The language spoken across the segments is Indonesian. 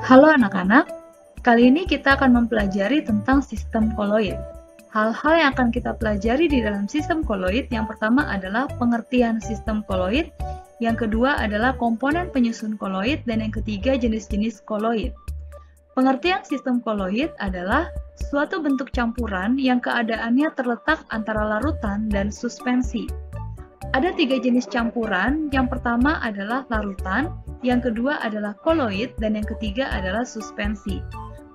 Halo anak-anak, kali ini kita akan mempelajari tentang sistem koloid. Hal-hal yang akan kita pelajari di dalam sistem koloid yang pertama adalah pengertian sistem koloid, yang kedua adalah komponen penyusun koloid, dan yang ketiga jenis-jenis koloid. Pengertian sistem koloid adalah suatu bentuk campuran yang keadaannya terletak antara larutan dan suspensi. Ada tiga jenis campuran, yang pertama adalah larutan, yang kedua adalah koloid, dan yang ketiga adalah suspensi.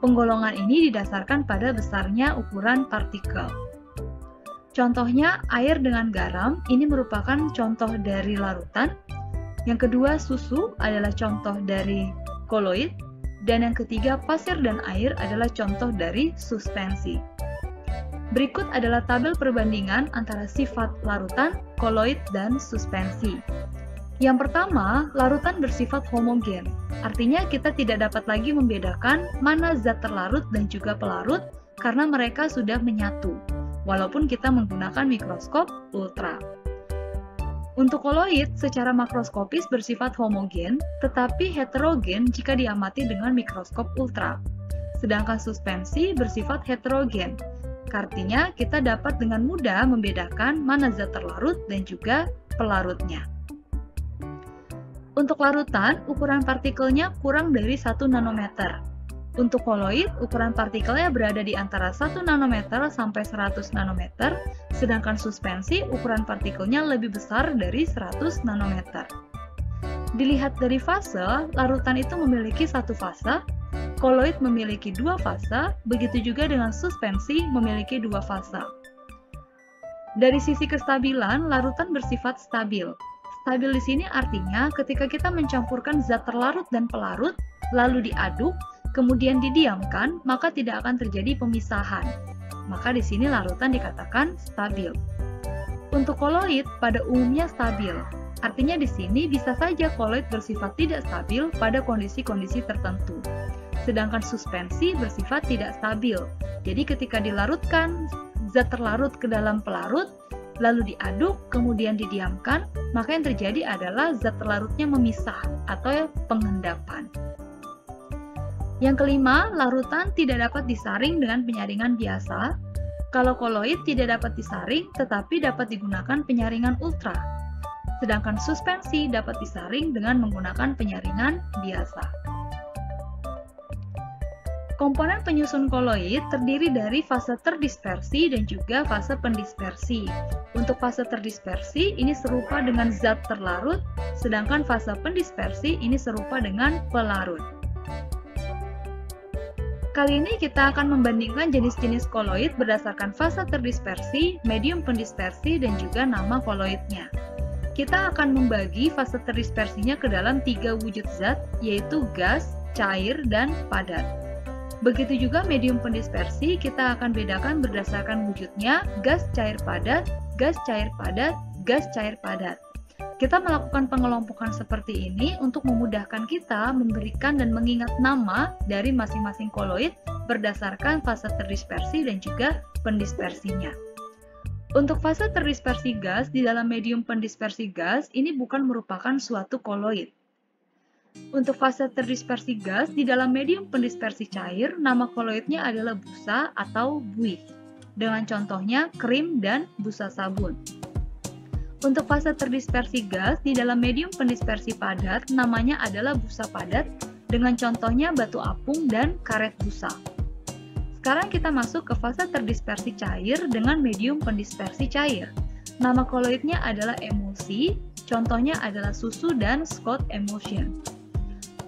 Penggolongan ini didasarkan pada besarnya ukuran partikel. Contohnya, air dengan garam, ini merupakan contoh dari larutan. Yang kedua, susu adalah contoh dari koloid, dan yang ketiga, pasir dan air adalah contoh dari suspensi. Berikut adalah tabel perbandingan antara sifat larutan, koloid, dan suspensi. Yang pertama, larutan bersifat homogen. Artinya kita tidak dapat lagi membedakan mana zat terlarut dan juga pelarut karena mereka sudah menyatu, walaupun kita menggunakan mikroskop ultra. Untuk koloid secara makroskopis bersifat homogen, tetapi heterogen jika diamati dengan mikroskop ultra. Sedangkan suspensi bersifat heterogen. Artinya, kita dapat dengan mudah membedakan mana zat terlarut dan juga pelarutnya. Untuk larutan, ukuran partikelnya kurang dari 1 nanometer. Untuk koloid, ukuran partikelnya berada di antara 1 nanometer sampai 100 nanometer, sedangkan suspensi ukuran partikelnya lebih besar dari 100 nanometer. Dilihat dari fase, larutan itu memiliki satu fase, koloid memiliki dua fase, begitu juga dengan suspensi memiliki dua fase. Dari sisi kestabilan, larutan bersifat stabil. Stabil di sini artinya ketika kita mencampurkan zat terlarut dan pelarut, lalu diaduk, kemudian didiamkan, maka tidak akan terjadi pemisahan. Maka di sini larutan dikatakan stabil. Untuk koloid pada umumnya stabil. Artinya di sini bisa saja koloid bersifat tidak stabil pada kondisi-kondisi tertentu. Sedangkan suspensi bersifat tidak stabil. Jadi ketika dilarutkan zat terlarut ke dalam pelarut, lalu diaduk, kemudian didiamkan, maka yang terjadi adalah zat terlarutnya memisah atau pengendapan. Yang kelima, larutan tidak dapat disaring dengan penyaringan biasa. Kalau koloid tidak dapat disaring, tetapi dapat digunakan penyaringan ultra. Sedangkan suspensi dapat disaring dengan menggunakan penyaringan biasa. Komponen penyusun koloid terdiri dari fase terdispersi dan juga fase pendispersi. Untuk fase terdispersi ini serupa dengan zat terlarut, sedangkan fase pendispersi ini serupa dengan pelarut. Kali ini kita akan membandingkan jenis-jenis koloid berdasarkan fase terdispersi, medium pendispersi, dan juga nama koloidnya. Kita akan membagi fase terdispersinya ke dalam 3 wujud zat, yaitu gas, cair, dan padat. Begitu juga medium pendispersi, kita akan bedakan berdasarkan wujudnya gas cair padat, gas cair padat, gas cair padat. Kita melakukan pengelompokan seperti ini untuk memudahkan kita memberikan dan mengingat nama dari masing-masing koloid berdasarkan fase terdispersi dan juga pendispersinya. Untuk fase terdispersi gas di dalam medium pendispersi gas ini bukan merupakan suatu koloid. Untuk fase terdispersi gas di dalam medium pendispersi cair, nama koloidnya adalah busa atau buih, dengan contohnya krim dan busa sabun. Untuk fase terdispersi gas di dalam medium pendispersi padat, namanya adalah busa padat, dengan contohnya batu apung dan karet busa. Sekarang kita masuk ke fase terdispersi cair dengan medium pendispersi cair. Nama koloidnya adalah emulsi, contohnya adalah susu dan Scott emulsion.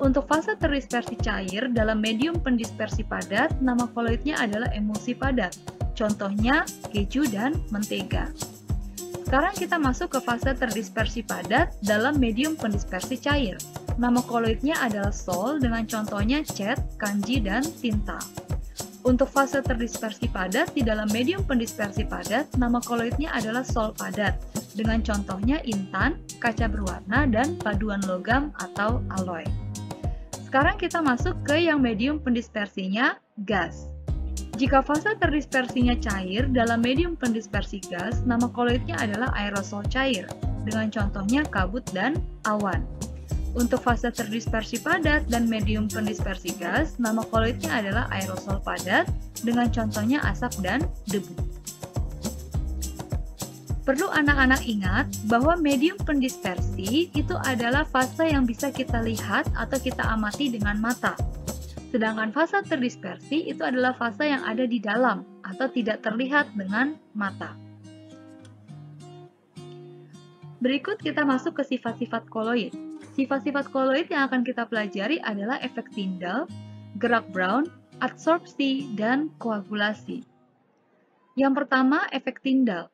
Untuk fase terdispersi cair dalam medium pendispersi padat, nama koloidnya adalah emulsi padat, contohnya keju dan mentega. Sekarang kita masuk ke fase terdispersi padat dalam medium pendispersi cair. Nama koloidnya adalah sol dengan contohnya cat, kanji, dan tinta. Untuk fase terdispersi padat di dalam medium pendispersi padat, nama koloidnya adalah sol padat, dengan contohnya intan, kaca berwarna, dan paduan logam atau alloy. Sekarang kita masuk ke yang medium pendispersinya gas. Jika fase terdispersinya cair dalam medium pendispersi gas, nama koloidnya adalah aerosol cair, dengan contohnya kabut dan awan. Untuk fase terdispersi padat dan medium pendispersi gas, nama koloidnya adalah aerosol padat dengan contohnya asap dan debu. Perlu anak-anak ingat bahwa medium pendispersi itu adalah fase yang bisa kita lihat atau kita amati dengan mata. Sedangkan fase terdispersi itu adalah fase yang ada di dalam atau tidak terlihat dengan mata. Berikut kita masuk ke sifat-sifat koloid. Sifat-sifat koloid yang akan kita pelajari adalah efek Tyndall, gerak Brown, adsorpsi, dan koagulasi. Yang pertama, efek Tyndall.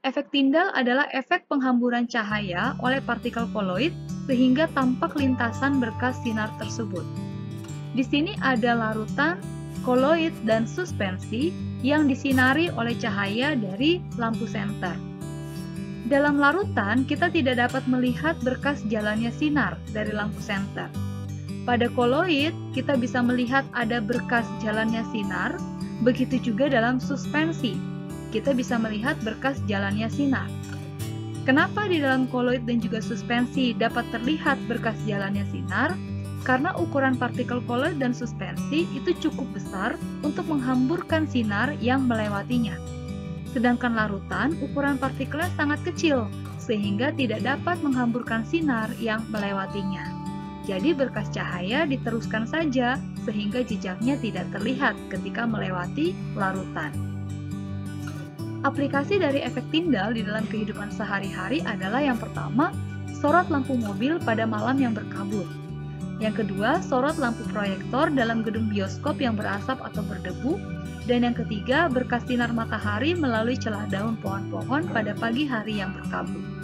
Efek Tyndall adalah efek penghamburan cahaya oleh partikel koloid sehingga tampak lintasan berkas sinar tersebut. Di sini ada larutan, koloid, dan suspensi yang disinari oleh cahaya dari lampu senter. Dalam larutan, kita tidak dapat melihat berkas jalannya sinar dari lampu senter. Pada koloid, kita bisa melihat ada berkas jalannya sinar, begitu juga dalam suspensi. Kita bisa melihat berkas jalannya sinar. Kenapa di dalam koloid dan juga suspensi dapat terlihat berkas jalannya sinar? Karena ukuran partikel koloid dan suspensi itu cukup besar untuk menghamburkan sinar yang melewatinya. Sedangkan larutan, ukuran partikelnya sangat kecil, sehingga tidak dapat menghamburkan sinar yang melewatinya. Jadi berkas cahaya diteruskan saja, sehingga jejaknya tidak terlihat ketika melewati larutan. Aplikasi dari efek Tyndall di dalam kehidupan sehari-hari adalah yang pertama, sorot lampu mobil pada malam yang berkabut. Yang kedua, sorot lampu proyektor dalam gedung bioskop yang berasap atau berdebu. Dan yang ketiga, berkas sinar matahari melalui celah daun pohon-pohon pada pagi hari yang berkabut.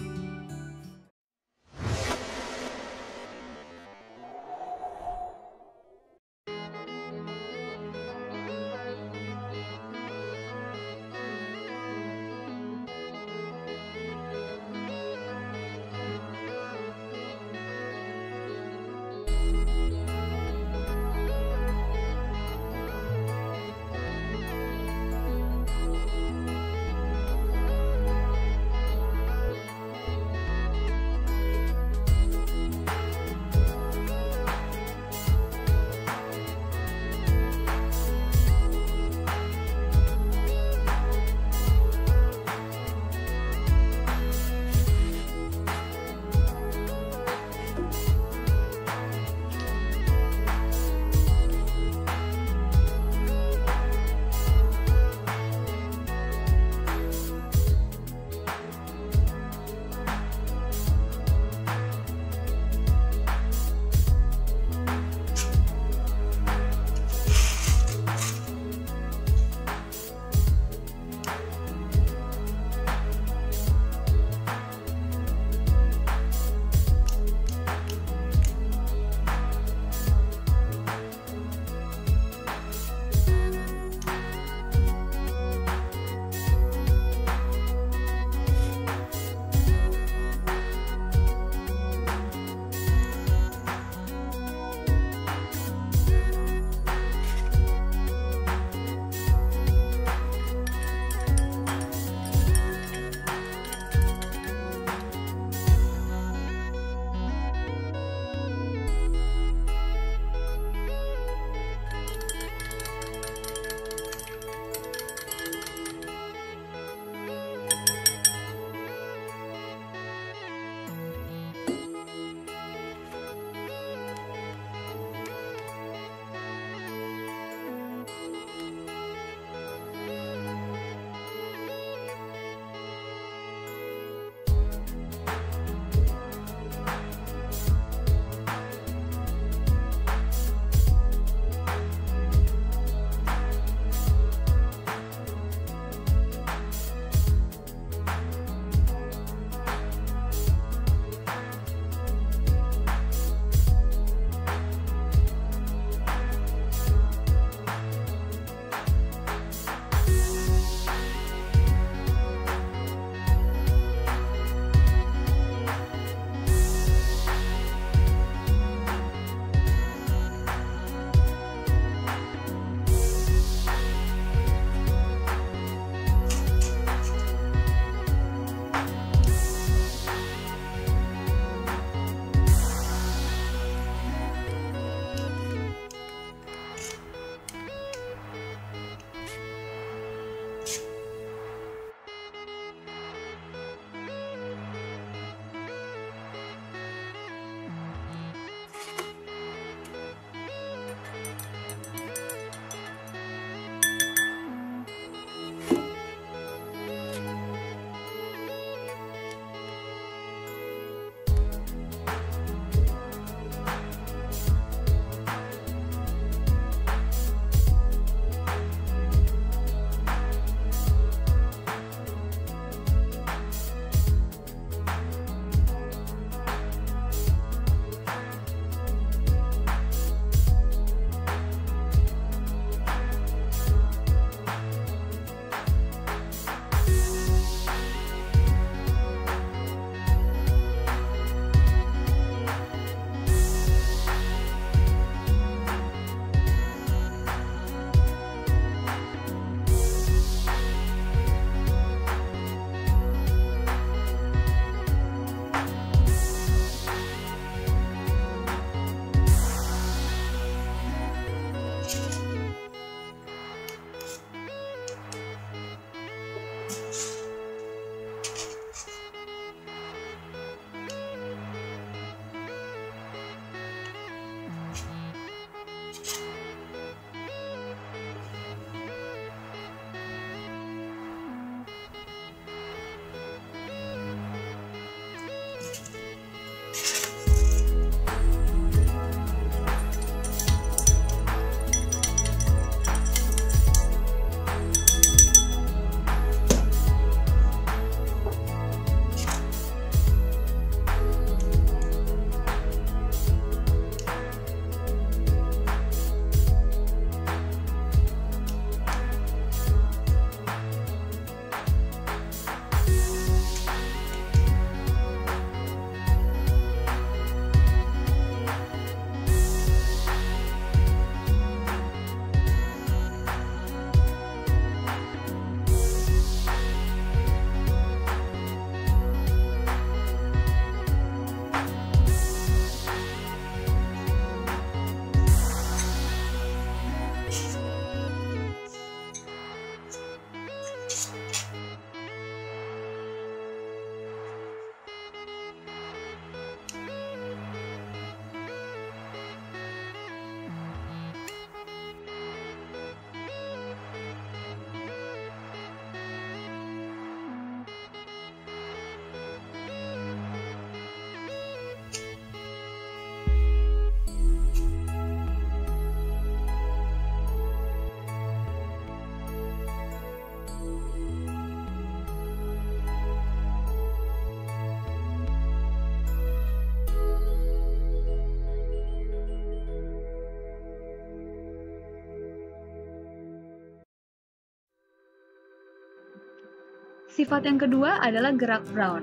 Sifat yang kedua adalah gerak Brown.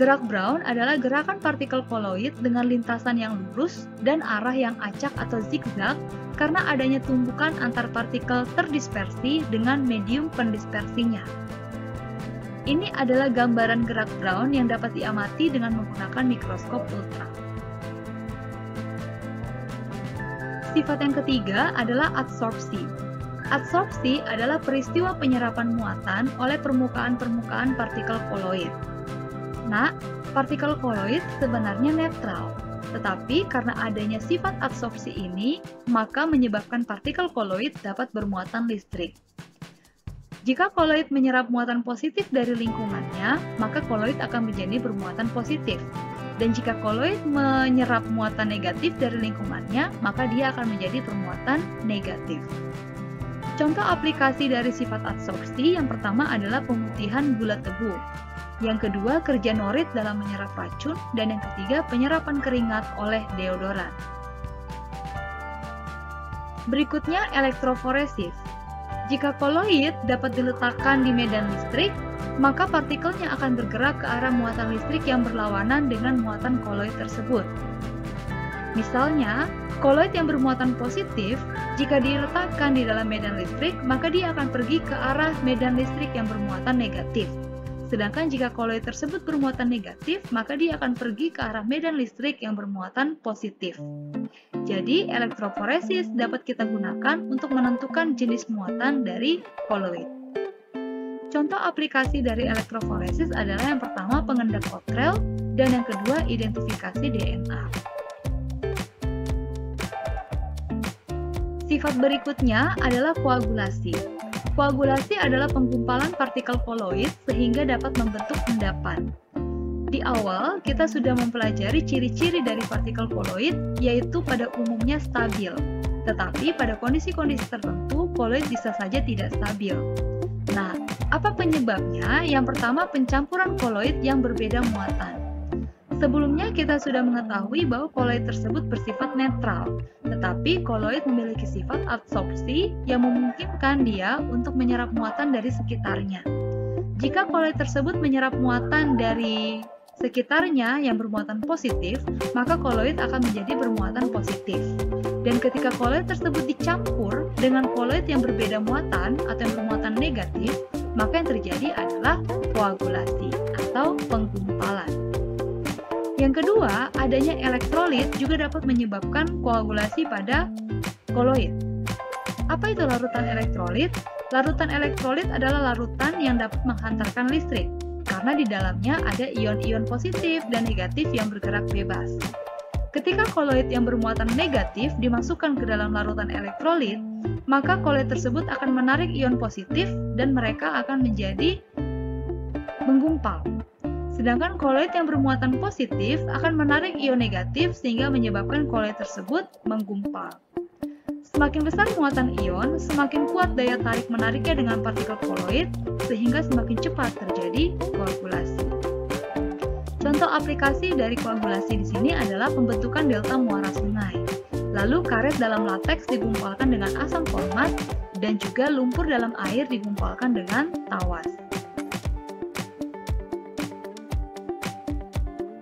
Gerak Brown adalah gerakan partikel koloid dengan lintasan yang lurus dan arah yang acak atau zigzag karena adanya tumbukan antar partikel terdispersi dengan medium pendispersinya. Ini adalah gambaran gerak Brown yang dapat diamati dengan menggunakan mikroskop ultra. Sifat yang ketiga adalah adsorpsi. Adsorpsi adalah peristiwa penyerapan muatan oleh permukaan-permukaan partikel koloid. Nah, partikel koloid sebenarnya netral, tetapi karena adanya sifat adsorpsi ini, maka menyebabkan partikel koloid dapat bermuatan listrik. Jika koloid menyerap muatan positif dari lingkungannya, maka koloid akan menjadi bermuatan positif. Dan jika koloid menyerap muatan negatif dari lingkungannya, maka dia akan menjadi bermuatan negatif. Contoh aplikasi dari sifat adsorpsi yang pertama adalah pemutihan gula tebu. Yang kedua, kerja norit dalam menyerap racun. Dan yang ketiga, penyerapan keringat oleh deodoran. Berikutnya, elektroforesis. Jika koloid dapat diletakkan di medan listrik, maka partikelnya akan bergerak ke arah muatan listrik yang berlawanan dengan muatan koloid tersebut. Misalnya, koloid yang bermuatan positif, jika diletakkan di dalam medan listrik, maka dia akan pergi ke arah medan listrik yang bermuatan negatif. Sedangkan jika koloid tersebut bermuatan negatif, maka dia akan pergi ke arah medan listrik yang bermuatan positif. Jadi, elektroforesis dapat kita gunakan untuk menentukan jenis muatan dari koloid. Contoh aplikasi dari elektroforesis adalah yang pertama pengendap Cottrell dan yang kedua identifikasi DNA. Sifat berikutnya adalah koagulasi. Koagulasi adalah penggumpalan partikel koloid sehingga dapat membentuk endapan. Di awal, kita sudah mempelajari ciri-ciri dari partikel koloid, yaitu pada umumnya stabil. Tetapi pada kondisi-kondisi tertentu, koloid bisa saja tidak stabil. Nah, apa penyebabnya? Yang pertama, pencampuran koloid yang berbeda muatan. Sebelumnya kita sudah mengetahui bahwa koloid tersebut bersifat netral, tetapi koloid memiliki sifat adsorpsi yang memungkinkan dia untuk menyerap muatan dari sekitarnya. Jika koloid tersebut menyerap muatan dari sekitarnya yang bermuatan positif, maka koloid akan menjadi bermuatan positif. Dan ketika koloid tersebut dicampur dengan koloid yang berbeda muatan atau yang bermuatan negatif, maka yang terjadi adalah koagulasi atau penggumpalan. Yang kedua, adanya elektrolit juga dapat menyebabkan koagulasi pada koloid. Apa itu larutan elektrolit? Larutan elektrolit adalah larutan yang dapat menghantarkan listrik, karena di dalamnya ada ion-ion positif dan negatif yang bergerak bebas. Ketika koloid yang bermuatan negatif dimasukkan ke dalam larutan elektrolit, maka koloid tersebut akan menarik ion positif dan mereka akan menjadi menggumpal. Sedangkan koloid yang bermuatan positif akan menarik ion negatif sehingga menyebabkan koloid tersebut menggumpal. Semakin besar muatan ion, semakin kuat daya tarik menariknya dengan partikel koloid sehingga semakin cepat terjadi koagulasi. Contoh aplikasi dari koagulasi di sini adalah pembentukan delta muara sungai. Lalu karet dalam lateks digumpalkan dengan asam format dan juga lumpur dalam air digumpalkan dengan tawas.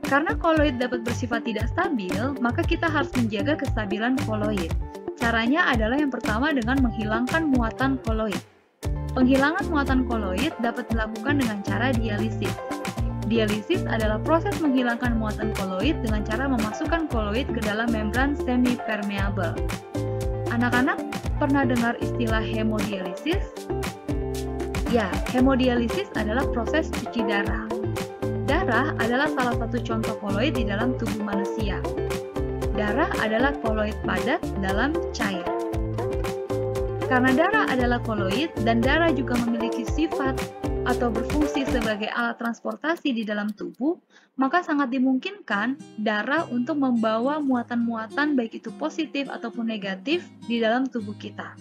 Karena koloid dapat bersifat tidak stabil, maka kita harus menjaga kestabilan koloid. Caranya adalah yang pertama dengan menghilangkan muatan koloid. Penghilangan muatan koloid dapat dilakukan dengan cara dialisis. Dialisis adalah proses menghilangkan muatan koloid dengan cara memasukkan koloid ke dalam membran semi-permeable. Anak-anak pernah dengar istilah hemodialisis? Ya, hemodialisis adalah proses cuci darah. Darah adalah salah satu contoh koloid di dalam tubuh manusia. Darah adalah koloid padat dalam cair. Karena darah adalah koloid dan darah juga memiliki sifat atau berfungsi sebagai alat transportasi di dalam tubuh, maka sangat dimungkinkan darah untuk membawa muatan-muatan baik itu positif ataupun negatif di dalam tubuh kita.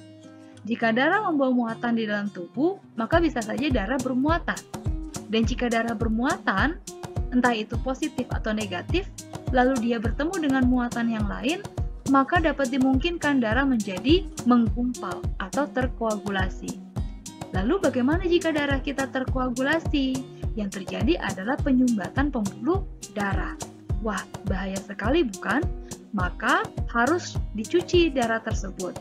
Jika darah membawa muatan di dalam tubuh, maka bisa saja darah bermuatan. Dan jika darah bermuatan, entah itu positif atau negatif, lalu dia bertemu dengan muatan yang lain, maka dapat dimungkinkan darah menjadi menggumpal atau terkoagulasi. Lalu bagaimana jika darah kita terkoagulasi? Yang terjadi adalah penyumbatan pembuluh darah. Wah, bahaya sekali bukan? Maka harus dicuci darah tersebut.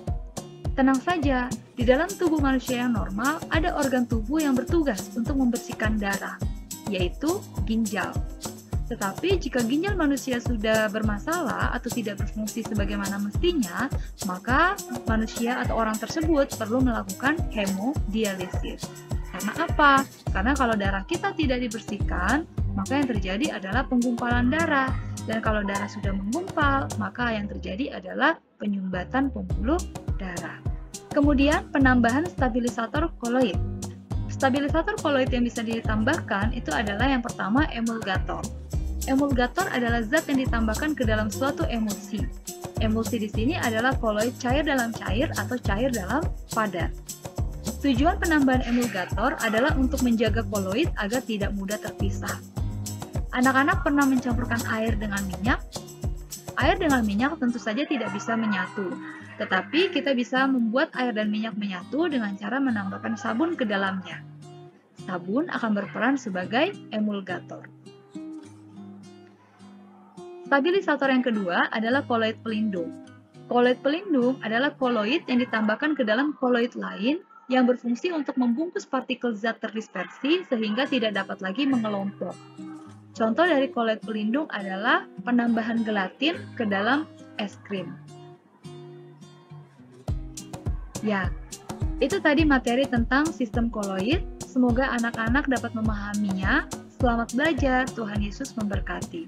Tenang saja, di dalam tubuh manusia yang normal ada organ tubuh yang bertugas untuk membersihkan darah, yaitu ginjal. Tetapi jika ginjal manusia sudah bermasalah atau tidak berfungsi sebagaimana mestinya, maka manusia atau orang tersebut perlu melakukan hemodialisis. Karena apa? Karena kalau darah kita tidak dibersihkan, maka yang terjadi adalah penggumpalan darah. Dan kalau darah sudah menggumpal, maka yang terjadi adalah penyumbatan pembuluh darah. Kemudian penambahan stabilisator koloid. Stabilisator koloid yang bisa ditambahkan itu adalah yang pertama emulgator. Emulgator adalah zat yang ditambahkan ke dalam suatu emulsi. Emulsi di sini adalah koloid cair dalam cair atau cair dalam padat. Tujuan penambahan emulgator adalah untuk menjaga koloid agar tidak mudah terpisah. Anak-anak pernah mencampurkan air dengan minyak? Air dengan minyak tentu saja tidak bisa menyatu, tetapi kita bisa membuat air dan minyak menyatu dengan cara menambahkan sabun ke dalamnya. Sabun akan berperan sebagai emulgator. Stabilisator yang kedua adalah koloid pelindung. Koloid pelindung adalah koloid yang ditambahkan ke dalam koloid lain yang berfungsi untuk membungkus partikel zat terdispersi sehingga tidak dapat lagi mengelompok. Contoh dari koloid pelindung adalah penambahan gelatin ke dalam es krim. Ya, itu tadi materi tentang sistem koloid. Semoga anak-anak dapat memahaminya. Selamat belajar, Tuhan Yesus memberkati.